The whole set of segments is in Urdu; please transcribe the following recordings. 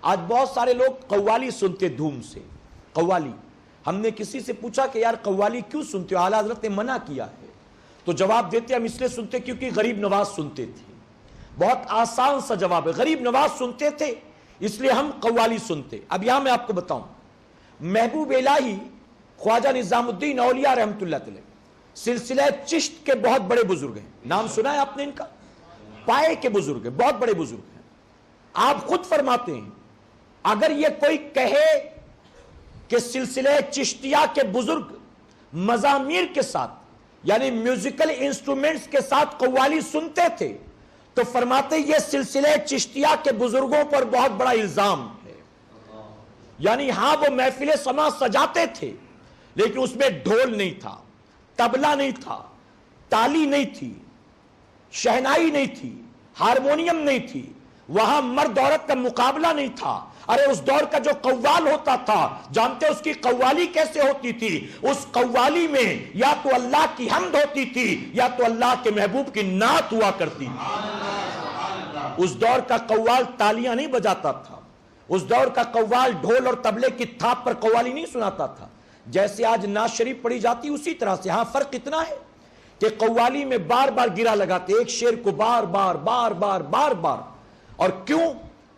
آج بہت سارے لوگ قوالی سنتے دھوم سے. قوالی, ہم نے کسی سے پوچھا کہ یار قوالی کیوں سنتے ہو, اعلیٰ حضرت نے منع کیا ہے, تو جواب دیتے ہم اس لیے سنتے کیونکہ غریب نواز سنتے تھے. بہت آسان سا جواب ہے, غریب نواز سنتے تھے اس لیے ہم قوالی سنتے. اب یہاں میں آپ کو بتاؤں, محبوب الہی خواجہ نظام الدین اولیاء رحمۃ اللہ علیہ سلسلہ چشت کے بہت بڑے بزرگ ہیں. نام سنا ہے آپ نے ان کا؟ پائے کے بزرگ ہیں, بہت بڑے بزرگ ہیں. آپ خود فرماتے ہیں اگر یہ کوئی کہے کہ سلسلہ چشتیہ کے بزرگ مزامیر کے ساتھ یعنی میوزیکل انسٹرومنٹس کے ساتھ قوالی سنتے تھے تو فرماتے یہ سلسلہ چشتیہ کے بزرگوں پر بہت بڑا الزام ہے. یعنی ہاں وہ محفل سما سجاتے تھے لیکن اس میں ڈھول نہیں تھا, طبلہ نہیں تھا, تالی نہیں تھی, شہنائی نہیں تھی, ہارمونیم نہیں تھی, وہاں مرد عورت کا مقابلہ نہیں تھا. ارے اس دور کا جو قوال ہوتا تھا جانتے اس کی قوالی کیسے ہوتی تھی؟ اس قوالی میں یا تو اللہ کی حمد ہوتی تھی یا تو اللہ کے محبوب کی نعت ہوا کرتی تھی. اس دور کا قوال تالیاں نہیں بجاتا تھا, اس دور کا قوال ڈھول اور طبلے کی تھاپ پر قوالی نہیں سناتا تھا. جیسے آج نعت شریف پڑھی جاتی اسی طرح سے. ہاں فرق اتنا ہے کہ قوالی میں بار بار گرا لگاتے ایک شعر کو بار بار بار بار بار بار. اور کیوں؟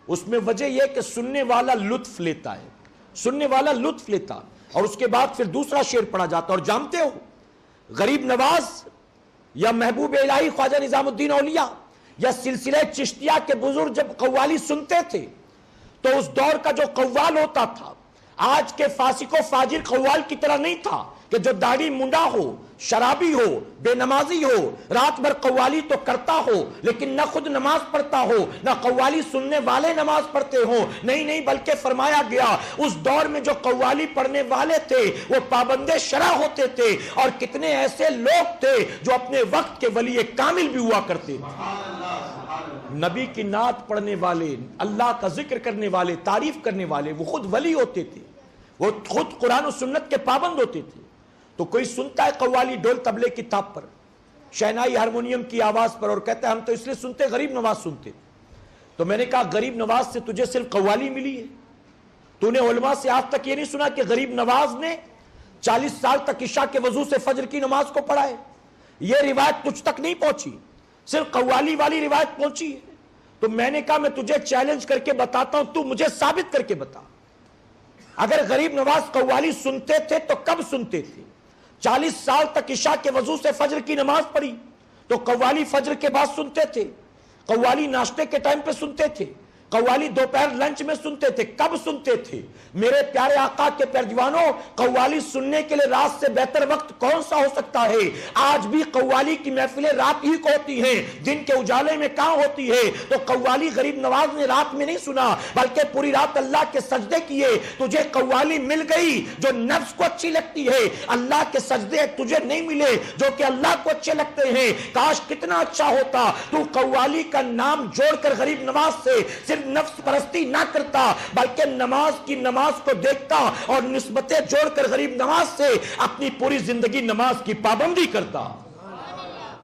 اس میں وجہ یہ کہ سننے والا لطف لیتا ہے, سننے والا لطف لیتا, اور اس کے بعد پھر دوسرا شعر پڑھا جاتا. اور جانتے ہو غریب نواز یا محبوب الہی خواجہ نظام الدین اولیاء یا سلسلہ چشتیہ کے بزرگ جب قوالی سنتے تھے تو اس دور کا جو قوال ہوتا تھا آج کے فاسق و فاجر قوال کی طرح نہیں تھا کہ جو داڑھی منڈا ہو, شرابی ہو, بے نمازی ہو, رات بھر قوالی تو کرتا ہو لیکن نہ خود نماز پڑھتا ہو نہ قوالی سننے والے نماز پڑھتے ہو. نہیں بلکہ فرمایا گیا اس دور میں جو قوالی پڑھنے والے تھے وہ پابند شرع ہوتے تھے, اور کتنے ایسے لوگ تھے جو اپنے وقت کے ولی کامل بھی ہوا کرتے تھے. نبی کی نعت پڑھنے والے, اللہ کا ذکر کرنے والے, تعریف کرنے والے وہ خود ولی ہوتے تھے, وہ خود قرآن و سنت کے پابند ہوتے تھے. تو کوئی سنتا ہے قوالی ڈھول طبلے کی تھاپ پر, شہنائی ہارمونیم کی آواز پر, اور کہتا ہے ہم تو اس لیے سنتے غریب نواز سنتے. تو میں نے کہا غریب نواز سے تجھے صرف قوالی ملی ہے؟ تو نے علماء سے آج تک یہ نہیں سنا کہ غریب نواز نے 40 سال تک عشاء کے وضو سے فجر کی نماز کو پڑھا ہے؟ یہ روایت تجھ تک نہیں پہنچی, صرف قوالی والی روایت پہنچی ہے. تو میں نے کہا میں تجھے چیلنج کر کے بتاتا ہوں, تو مجھے ثابت کر کے بتا. اگر غریب نواز قوالی سنتے تھے تو کب سنتے تھے؟ 40 سال تک عشاء کے وضو سے فجر کی نماز پڑھی تو قوالی فجر کے بعد سنتے تھے, قوالی ناشتے کے ٹائم پہ سنتے تھے, قوالی دوپہر لنچ میں سنتے تھے. کب سنتے تھے؟ میرے پیارے آقا کے پیرجوانوں, قوالی سننے کے لیے رات سے بہتر وقت کون سا ہو سکتا ہے؟ آج بھی قوالی کی محفلیں رات ہی کو ہوتی ہیں, دن کے اجالے میں کہاں ہوتی ہے؟ تو قوالی غریب نواز نے رات میں نہیں سنا بلکہ پوری رات اللہ کے سجدے کیے. تجھے قوالی مل گئی جو نفس کو اچھی لگتی ہے, اللہ کے سجدے تجھے نہیں ملے جو کہ اللہ کو اچھے لگتے ہیں. کاش کتنا اچھا ہوتا تو قوالی کا نام جوڑ کر غریب نواز سے صرف نفس پرستی نہ کرتا بلکہ نماز کی نماز کو دیکھتا اور نسبتیں جوڑ کر غریب نواز سے اپنی پوری زندگی نماز کی پابندی کرتا.